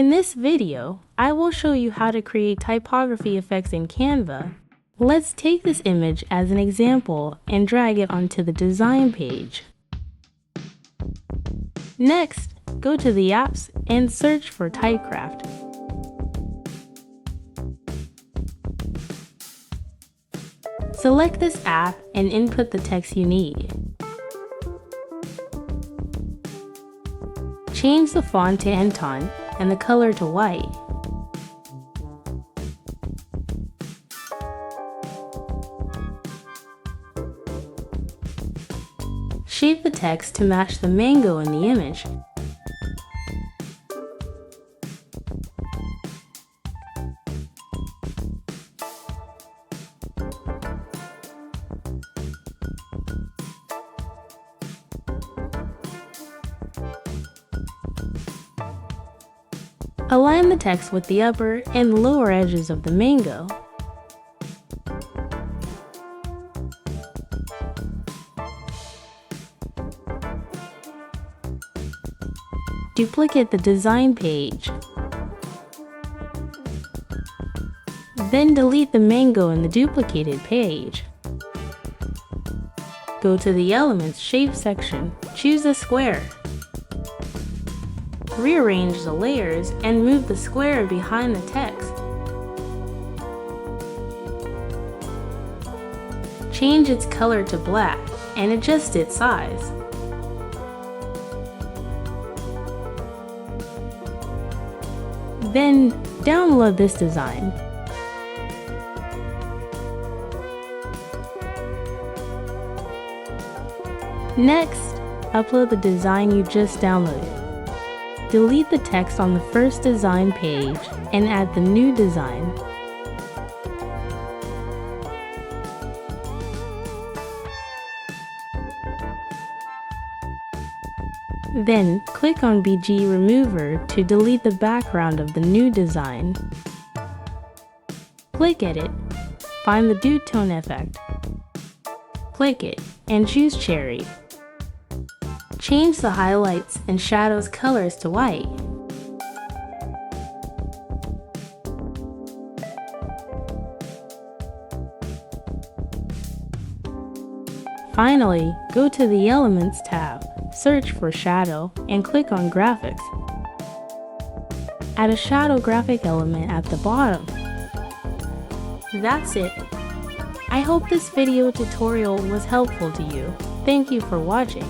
In this video, I will show you how to create typography effects in Canva. Let's take this image as an example and drag it onto the design page. Next, go to the apps and search for Typecraft. Select this app and input the text you need. Change the font to Anton and the color to white. Shape the text to match the mango in the image. Align the text with the upper and lower edges of the mango. Duplicate the design page. Then delete the mango in the duplicated page. Go to the Elements Shape section, choose a square. Rearrange the layers and move the square behind the text. Change its color to black and adjust its size. Then download this design. Next, upload the design you just downloaded. Delete the text on the first design page and add the new design. Then, click on BG Remover to delete the background of the new design. Click Edit, find the Dude Tone effect. Click it and choose Cherry. Change the highlights and shadows colors to white. Finally, go to the Elements tab, search for Shadow, and click on Graphics. Add a shadow graphic element at the bottom. That's it. I hope this video tutorial was helpful to you. Thank you for watching.